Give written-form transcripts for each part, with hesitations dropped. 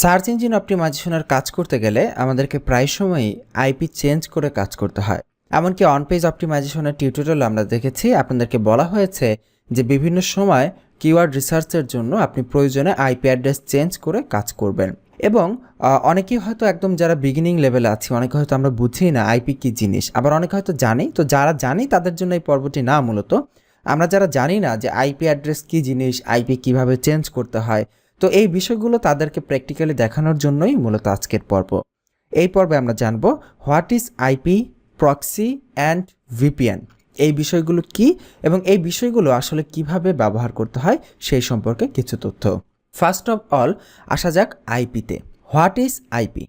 Search engine অপটিমাইজেশনের কাজ করতে গেলে আমাদেরকে প্রায় সময়ই আইপি চেঞ্জ করে কাজ করতে হয়। এমনকি অন পেজ অপটিমাইজেশনের টিউটোরিয়াল আমরা দেখেছি, আপনাদেরকে বলা হয়েছে যে বিভিন্ন সময় কিওয়ার্ড রিসার্চের জন্য আপনি প্রয়োজনে আইপি অ্যাড্রেস চেঞ্জ করে কাজ করবেন। এবং অনেকেই হয়তো একদম যারা বিগিনিং লেভেলে আছে, অনেকে হয়তো আমরা বুঝি না আইপি কী জিনিস, আবার অনেকে হয়তো জানি। তো যারা জানি তাদের জন্য এই পর্বটি না, মূলত আমরা যারা জানি না যে আইপি অ্যাড্রেস কী জিনিস, আইপি কিভাবে চেঞ্জ করতে হয়, তো এই বিষয়গুলো তাদেরকে প্র্যাকটিক্যালি দেখানোর জন্যই মূলত আজকের পর্ব। এই পর্বে আমরা জানব what is IP, proxy and VPN, এই বিষয়গুলো কি এবং এই বিষয়গুলো আসলে কিভাবে ব্যবহার করতে হয় সেই সম্পর্কে কিছু তথ্য। ফার্স্ট অফ অল আসা যাক আইপিতে। What is IP?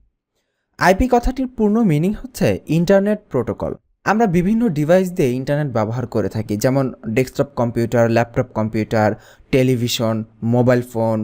আইপি কথাটির পূর্ণ মিনিং হচ্ছে ইন্টারনেট প্রোটোকল। আমরা বিভিন্ন ডিভাইস দিয়ে ইন্টারনেট ব্যবহার করে থাকি, যেমন desktop computer, laptop computer, television, mobile phone,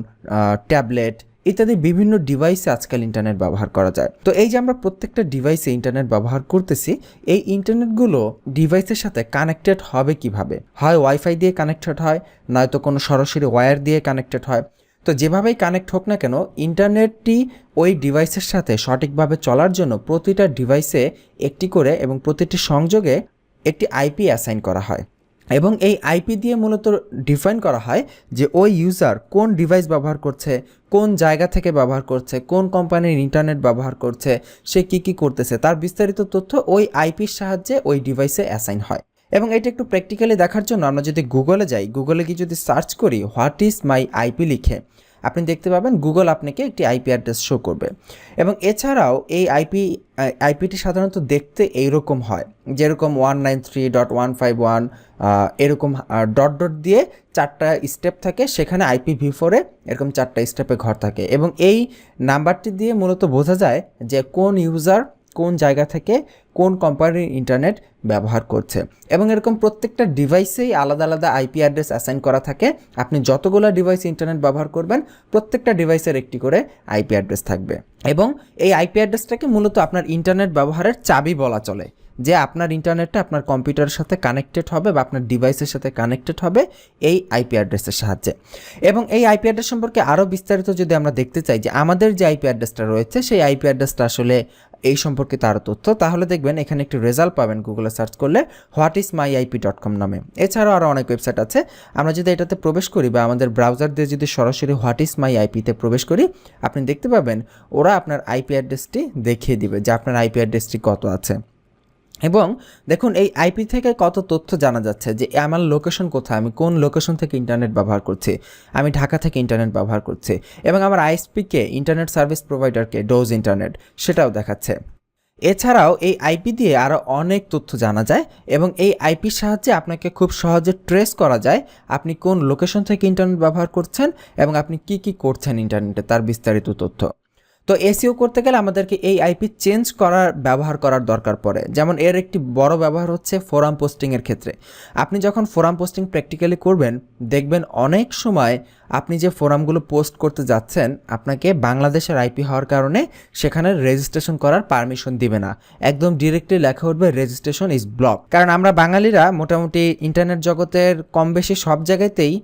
tablet ইত্যাদি বিভিন্ন ডিভাইসে আজকাল ইন্টারনেট ব্যবহার করা যায়। তো এই যে আমরা প্রত্যেকটা ডিভাইসে ইন্টারনেট ব্যবহার করতেছি, এই ইন্টারনেটগুলো ডিভাইসের সাথে কানেক্টেড হবে কিভাবে? হয় ওয়াইফাই দিয়ে কানেক্টেড হয়, নয়তো কোনো সরাসরি ওয়্যার দিয়ে কানেক্টেড হয়। তো যেভাবেই কানেক্ট হোক না কেন, ইন্টারনেটটি ওই ডিভাইসের সাথে সঠিকভাবে চলার জন্য প্রতিটা ডিভাইসে একটি করে এবং প্রতিটি সংযোগে একটি আইপি অ্যাসাইন করা হয়। এবং এই আইপি দিয়ে মূলত ডিফাইন করা হয় যে ওই ইউজার কোন ডিভাইস ব্যবহার করছে, কোন জায়গা থেকে ব্যবহার করছে, কোন কোম্পানির ইন্টারনেট ব্যবহার করছে, সে কী কী করতেছে, তার বিস্তারিত তথ্য ওই আইপির সাহায্যে ওই ডিভাইসে অ্যাসাইন হয়। এবং এটা একটু প্র্যাকটিক্যালি দেখার জন্য আমরা যদি গুগলে যাই, গুগলে গিয়ে যদি সার্চ করি হোয়াট ইজ মাই আইপি লিখে, আপনি দেখতে পাবেন গুগল আপনাকে একটি আইপি অ্যাড্রেস শো করবে। এবং এছাড়াও এই আইপিটি সাধারণত দেখতে এইরকম হয়, যেরকম 193.151 এরকম ডট ডট দিয়ে 4টা স্টেপ থাকে, সেখানে IPv4 এরকম 4টা স্টেপে ঘর থাকে। এবং এই নাম্বারটি দিয়ে মূলত বোঝা যায় যে কোন ইউজার কোন জায়গা থেকে কোন কোম্পানির ইন্টারনেট ব্যবহার করছে। এবং এরকম প্রত্যেকটা ডিভাইসেই আলাদা আলাদা আইপি অ্যাড্রেস অ্যাসাইন করা থাকে। আপনি যতগুলো ডিভাইস ইন্টারনেট ব্যবহার করবেন, প্রত্যেকটা ডিভাইসের একটি করে আইপি অ্যাড্রেস থাকবে। এবং এই আইপি অ্যাড্রেসটাকে মূলত আপনার ইন্টারনেট ব্যবহারের চাবি বলা চলে, যে আপনার ইন্টারনেটটা আপনার কম্পিউটারের সাথে কানেক্টেড হবে বা আপনার ডিভাইসের সাথে কানেক্টেড হবে এই আইপি অ্যাড্রেসের সাহায্যে। এবং এই আইপি অ্যাড্রেস সম্পর্কে আরও বিস্তারিত যদি আমরা দেখতে চাই যে আমাদের যে আইপি অ্যাড্রেসটা রয়েছে, সেই আইপি অ্যাড্রেসটা আসলে এই সম্পর্কে তার তথ্য, তাহলে দেখবেন এখানে একটি রেজাল্ট পাবেন গুগলে সার্চ করলে whatismyip.com নামে। এছাড়াও আরও অনেক ওয়েবসাইট আছে। আমরা যদি এটাতে প্রবেশ করি বা আমাদের ব্রাউজার দিয়ে যদি সরাসরি whatismyip-তে প্রবেশ করি, আপনি দেখতে পাবেন ওরা আপনার আইপি অ্যাড্রেসটি দেখিয়ে দিবে যে আপনার আইপি অ্যাড্রেসটি কত আছে। এবং দেখুন এই আইপি থেকে কত তথ্য জানা যাচ্ছে যে আমার লোকেশন কোথায়, আমি কোন লোকেশন থেকে ইন্টারনেট ব্যবহার করছি, আমি ঢাকা থেকে ইন্টারনেট ব্যবহার করছি। এবং আমার আইএসপিকে, ইন্টারনেট সার্ভিস প্রোভাইডারকে, ডোজ ইন্টারনেট, সেটাও দেখাচ্ছে। এছাড়াও এই আইপি দিয়ে আরও অনেক তথ্য জানা যায় এবং এই আইপির সাহায্যে আপনাকে খুব সহজে ট্রেস করা যায় আপনি কোন লোকেশন থেকে ইন্টারনেট ব্যবহার করছেন এবং আপনি কি কি করছেন ইন্টারনেটে, তার বিস্তারিত তথ্য। তো এসইও করতে গেলে আমাদেরকে এই আইপি চেঞ্জ ব্যবহার করার দরকার পড়ে। যেমন এর একটি বড় ব্যবহার হচ্ছে ফোরাম পোস্টিংয়ের ক্ষেত্রে। আপনি যখন ফোরাম পোস্টিং প্র্যাকটিক্যালি করবেন, দেখবেন অনেক সময় আপনি যে ফোরামগুলো পোস্ট করতে যাচ্ছেন, আপনাকে বাংলাদেশের আইপি হওয়ার কারণে সেখানে রেজিস্ট্রেশন করার পারমিশন দিবে না। একদম ডিরেক্টলি লেখা উঠবে রেজিস্ট্রেশন ইজ ব্লক। কারণ আমরা বাঙালিরা মোটামুটি ইন্টারনেট জগতের কম বেশি সব জায়গাতেই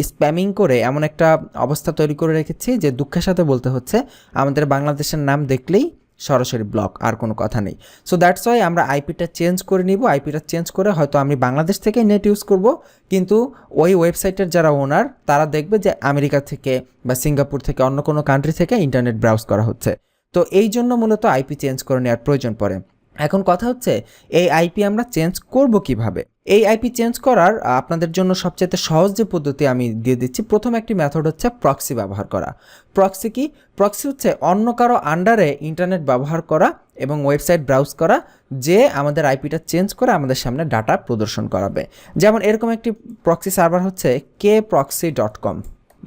স্প্যামিং করে এমন একটা অবস্থা তৈরি করে রেখেছি যে দুঃখের সাথে বলতে হচ্ছে আমাদের বাংলাদেশের নাম দেখলেই সরাসরি ব্লক, আর কোনো কথা নেই। সো দ্যাটস ওয়াই আমরা আইপিটা চেঞ্জ করে নিব। আইপিটা চেঞ্জ করে হয়তো আমি বাংলাদেশ থেকেই নেট ইউজ করব, কিন্তু ওই ওয়েবসাইটের যারা ওনার তারা দেখবে যে আমেরিকা থেকে বা সিঙ্গাপুর থেকে অন্য কোনো কান্ট্রি থেকে ইন্টারনেট ব্রাউজ করা হচ্ছে। তো এই জন্য মূলত আইপি চেঞ্জ করে নেওয়ার প্রয়োজন পড়ে। এখন কথা হচ্ছে এই আইপি আমরা চেঞ্জ করব কিভাবে? এই আইপি চেঞ্জ করার আপনাদের জন্য সবচেয়ে সহজ যে পদ্ধতি আমি দিয়ে দিচ্ছি, প্রথম একটি মেথড হচ্ছে প্রক্সি ব্যবহার করা। প্রক্সি কি? প্রক্সি হচ্ছে অন্য কারো আন্ডারে ইন্টারনেট ব্যবহার করা এবং ওয়েবসাইট ব্রাউজ করা, যে আমাদের আইপিটা চেঞ্জ করে আমাদের সামনে ডাটা প্রদর্শন করাবে। যেমন এরকম একটি প্রক্সি সার্ভার হচ্ছে kproxy.com।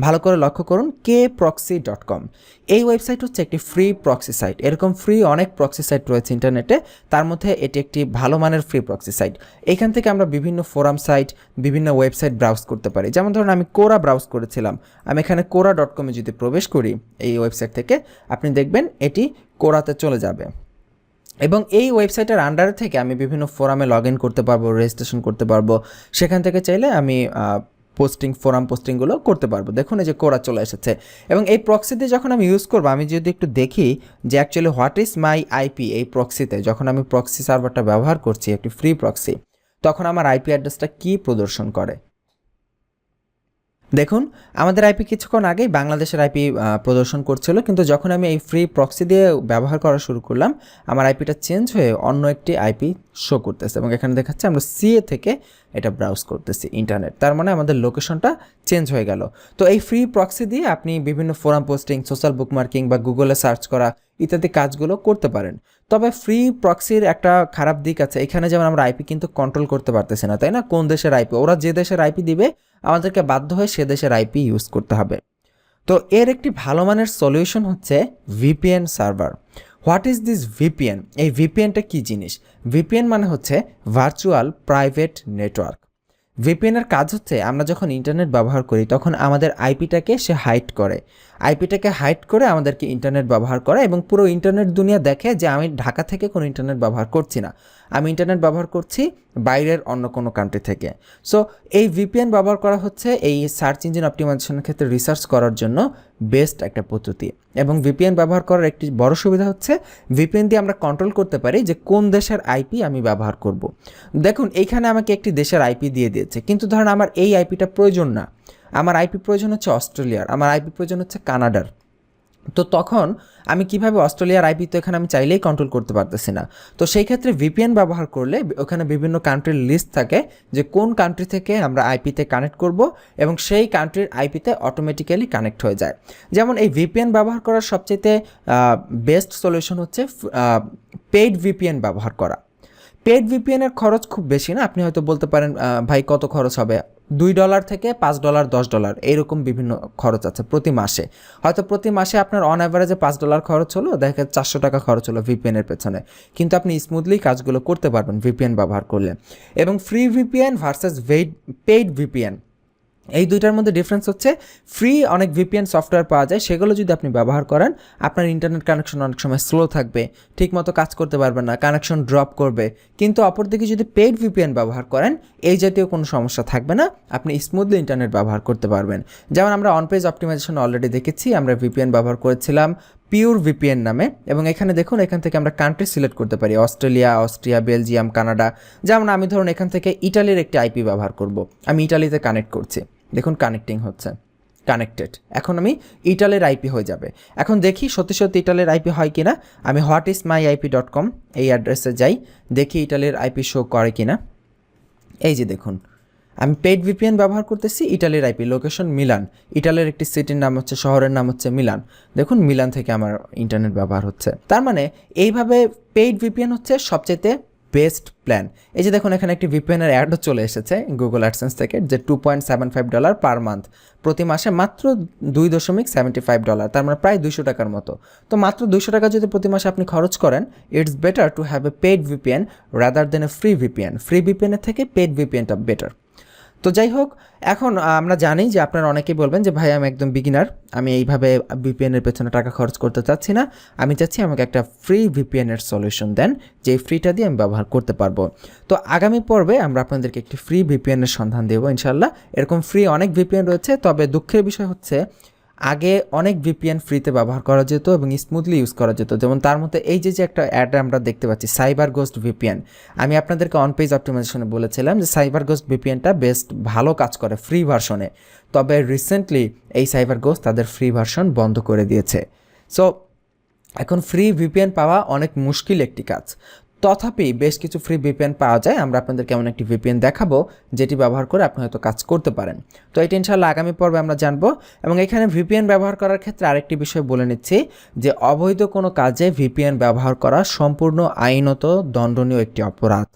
ভালো করে লক্ষ্য করুন, kproxy.com। এই ওয়েবসাইট হচ্ছে একটি ফ্রি প্রক্সি সাইট। এরকম ফ্রি অনেক প্রক্সি সাইট রয়েছে ইন্টারনেটে, তার মধ্যে এটি একটি ভালো মানের ফ্রি প্রক্সি সাইট। এখান থেকে আমরা বিভিন্ন ফোরাম সাইট, বিভিন্ন ওয়েবসাইট ব্রাউজ করতে পারি। যেমন ধরুন আমি কোরা ব্রাউজ করেছিলাম, আমি এখানে কোরা.com-এ যদি প্রবেশ করি এই ওয়েবসাইট থেকে, আপনি দেখবেন এটি কোরাতে চলে যাবে। এবং এই ওয়েবসাইটের আন্ডারে থেকে আমি বিভিন্ন ফোরামে লগ ইন করতে পারবো, রেজিস্ট্রেশন করতে পারবো। সেখান থেকে চাইলে আমি পোস্টিং ফোরাম পোস্টিংগুলো করতে পারবো। দেখুন এই যে কোরা চলে এসেছে এবং এই প্রক্সিতে যখন আমি ইউজ করবো, আমি যদি একটু দেখি যে actually what is my IP, এই প্রক্সিতে যখন আমি প্রক্সি সার্ভারটা ব্যবহার করছি, একটি ফ্রি প্রক্সি, তখন আমার আইপি অ্যাড্রেসটা কী প্রদর্শন করে। দেখুন আমাদের আইপি কিছুক্ষণ আগেই বাংলাদেশের আইপি প্রদর্শন করছিল, কিন্তু যখন আমি এই ফ্রি প্রক্সি দিয়ে ব্যবহার করা শুরু করলাম, আমার আইপিটা চেঞ্জ হয়ে অন্য একটি আইপি শো করতেছে এবং এখানে দেখাচ্ছে আমরা সিএ থেকে এটা ব্রাউজ করতেছি ইন্টারনেট, তার মানে আমাদের লোকেশনটা চেঞ্জ হয়ে গেল। তো এই ফ্রি প্রক্সি দিয়ে আপনি বিভিন্ন ফোরাম পোস্টিং, সোশ্যাল বুকমার্কিং বা গুগলে সার্চ করা ইত্যাদি কাজগুলো করতে পারেন। তবে ফ্রি প্রক্সির একটা খারাপ দিক আছে, এখানে যেমন আমরা আইপি কিন্তু কন্ট্রোল করতে পারতেছি না, তাই না? কোন দেশের আইপি, ওরা যে দেশের আইপি দিবে আমাদেরকে বাধ্য হয়ে সে দেশের আইপি ইউজ করতে হবে। তো এর একটি ভালো মানের সলিউশন হচ্ছে VPN server. What is this VPN? এই ভিপিএনটা কী জিনিস? ভিপিএন মানে হচ্ছে ভার্চুয়াল প্রাইভেট নেটওয়ার্ক। ভিপিএনের কাজ হচ্ছে আমরা যখন ইন্টারনেট ব্যবহার করি তখন আমাদের আইপিটাকে সে হাইড করে, আইপিটাকে হাইড করে আমাদেরকে ইন্টারনেট ব্যবহার করে এবং পুরো ইন্টারনেট দুনিয়া দেখে যে আমি ঢাকা থেকে কোনো ইন্টারনেট ব্যবহার করছি না, আমি ইন্টারনেট ব্যবহার করছি বাইরের অন্য কোনো কান্ট্রি থেকে। সো এই ভিপিএন ব্যবহার করা হচ্ছে এই সার্চ ইঞ্জিন অপটিমাইজেশনের ক্ষেত্রে রিসার্চ করার জন্য বেস্ট একটা পদ্ধতি। এবং ভিপিএন ব্যবহার করার একটি বড় সুবিধা হচ্ছে ভিপিএন দিয়ে আমরা কন্ট্রোল করতে পারি যে কোন দেশের আইপি আমি ব্যবহার করব। দেখুন এইখানে আমাকে একটি দেশের আইপি দিয়ে দিয়েছে, কিন্তু ধরেন আমার এই আইপিটা প্রয়োজন না, আমার আইপি প্রয়োজন হচ্ছে অস্ট্রেলিয়ার, আমার আইপি প্রয়োজন হচ্ছে কানাডার। তো তখন আমি কিভাবে অস্ট্রেলিয়ার আইপি তো এখানে আমি চাইলেই কন্ট্রোল করতে পারতেছি না। তো সেই ক্ষেত্রে ভিপিএন ব্যবহার করলে ওখানে বিভিন্ন কান্ট্রির লিস্ট থাকে যে কোন কান্ট্রি থেকে আমরা আইপিতে কানেক্ট করব এবং সেই কান্ট্রির আইপিতে অটোমেটিক্যালি কানেক্ট হয়ে যায়। যেমন এই ভিপিএন ব্যবহার করার সবচেয়ে বেস্ট সলিউশন হচ্ছে পেইড ভিপিএন ব্যবহার করা। পেইড ভিপিএনের খরচ খুব বেশি না, আপনি হয়তো বলতে পারেন ভাই কত খরচ হবে? $2 থেকে $5, $10 এইরকম বিভিন্ন খরচ আছে প্রতি মাসে। হয়তো প্রতি মাসে আপনার অন অ্যাভারেজে $5 খরচ হলো, দেখা $400 খরচ হলো ভিপিএনের পেছনে, কিন্তু আপনি স্মুথলি কাজগুলো করতে পারবেন ভিপিএন ব্যবহার করলে। এবং free VPN versus paid VPN, এই দুইটার মধ্যে ডিফারেন্স হচ্ছে ফ্রি অনেক ভিপিএন সফটওয়্যার পাওয়া যায়, সেগুলো যদি আপনি ব্যবহার করেন আপনার ইন্টারনেট কানেকশন অনেক সময় স্লো থাকবে, ঠিকমতো কাজ করতে পারবেন না, কানেকশন ড্রপ করবে। কিন্তু অপরদিকে যদি পেইড ভিপিএন ব্যবহার করেন এই জাতীয় কোনো সমস্যা থাকবে না, আপনি স্মুথলি ইন্টারনেট ব্যবহার করতে পারবেন। যেমন আমরা অন পেজ অপটিমাইজেশন অলরেডি দেখেছি, আমরা ভিপিএন ব্যবহার করেছিলাম পিওর ভিপিএন নামে, এবং এখানে দেখুন এখান থেকে আমরা কান্ট্রি সিলেক্ট করতে পারি, অস্ট্রেলিয়া, অস্ট্রিয়া, বেলজিয়াম, কানাডা। যেমন আমি ধরুন এখান থেকে ইটালির একটি আইপি ব্যবহার করব, আমি ইটালিতে কানেক্ট করছি, দেখুন কানেক্টিং হচ্ছে, কানেক্টেড। এখন আমি ইটালির আইপি হয়ে যাবে। এখন দেখি সত্যি সত্যি ইটালির আইপি হয় কিনা। আমি whatismyip.com এই অ্যাড্রেসে যাই, দেখি ইটালির আইপি শো করে কিনা। এই যে দেখুন আমি পেইড ভিপিএন ব্যবহার করতেছি, ইটালির আইপি, লোকেশন মিলান, ইটালির একটি সিটির নাম হচ্ছে, শহরের নাম হচ্ছে মিলান। দেখুন মিলান থেকে আমার ইন্টারনেট ব্যবহার হচ্ছে। তার মানে এইভাবে পেইড ভিপিএন হচ্ছে সবচেয়ে বেস্ট প্ল্যান। এই যে দেখুন এখানে একটি ভিপিএনের অ্যাডও চলে এসেছে গুগল অ্যাডসেন্স থেকে, যে $2.75 পার মান্থ, প্রতি মাসে মাত্র $2.75, তার মানে প্রায় $200 মতো। তো মাত্র $200 যদি প্রতি মাসে আপনি খরচ করেন, it's better to have a paid VPN rather than a free VPN. Free ভিপিএনের থেকে পেইড ভিপিএনটা বেটার। তো যাই হোক, এখন আমরা জানি যে আপনারা অনেকেই বলবেন যে ভাই আমি একদম বিগিনার, আমি এইভাবে ভিপিএনের পেছনে টাকা খরচ করতে চাচ্ছি না, আমি চাচ্ছি আমাকে একটা ফ্রি ভিপিএনের সলিউশন দেন, যে ফ্রিটা দিয়ে আমি ব্যবহার করতে পারবো। তো আগামী পর্বে আমরা আপনাদেরকে একটি ফ্রি ভিপিএনের সন্ধান দেবো ইনশাল্লাহ। এরকম ফ্রি অনেক ভিপিএন রয়েছে, তবে দুঃখের বিষয় হচ্ছে আগে অনেক ভিপিএন ফ্রিতে ব্যবহার করা যেত এবং স্মুথলি ইউজ করা যেত। যেমন তার মধ্যে এই যে একটা অ্যাড আমরা দেখতে পাচ্ছি, সাইবার গোস্ট ভিপিএন। আমি আপনাদেরকে অন পেজ অপটিমাইজেশনে বলেছিলাম যে সাইবার গোস্ট ভিপিএনটা বেস্ট ভালো কাজ করে ফ্রি ভার্সনে, তবে রিসেন্টলি এই সাইবার গোস্ট তাদের ফ্রি ভার্সন বন্ধ করে দিয়েছে। সো এখন ফ্রি ভিপিএন পাওয়া অনেক মুশকিল একটি কাজ, তথাপি বেশ কিছু ফ্রি ভিপিএন পাওয়া যায়। আমরা আপনাদেরকে এমন একটি ভিপিএন দেখাবো যেটি ব্যবহার করে আপনি হয়তো কাজ করতে পারেন। তো এটা ইনশাআল্লাহ আগামী পর্বে আমরা জানবো। এবং এখানে ভিপিএন ব্যবহার করার ক্ষেত্রে আরেকটি বিষয় বলে নিচ্ছি যে অবৈধ কোনো কাজে ভিপিএন ব্যবহার করা সম্পূর্ণ আইনত দণ্ডনীয় একটি অপরাধ।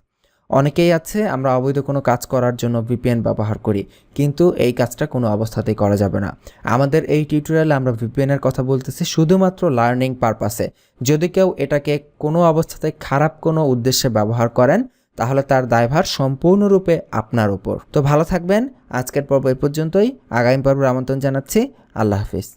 অনেকেই আছে আমরা অবৈধ কোনো কাজ করার জন্য ভিপিএন ব্যবহার করি, কিন্তু এই কাজটা কোনো অবস্থাতেই করা যাবে না। আমাদের এই টিউটোরিয়ালে আমরা ভিপিএনের কথা বলতেছি শুধুমাত্র লার্নিং পারপাসে। যদি কেউ এটাকে কোনো অবস্থাতে খারাপ কোনো উদ্দেশ্যে ব্যবহার করেন তাহলে তার দায়ভার সম্পূর্ণরূপে আপনার উপর। তো ভালো থাকবেন, আজকের পর্ব এই পর্যন্তই, আগামী পর্বের আমন্ত্রণ জানাচ্ছি। আল্লাহ হাফিজ।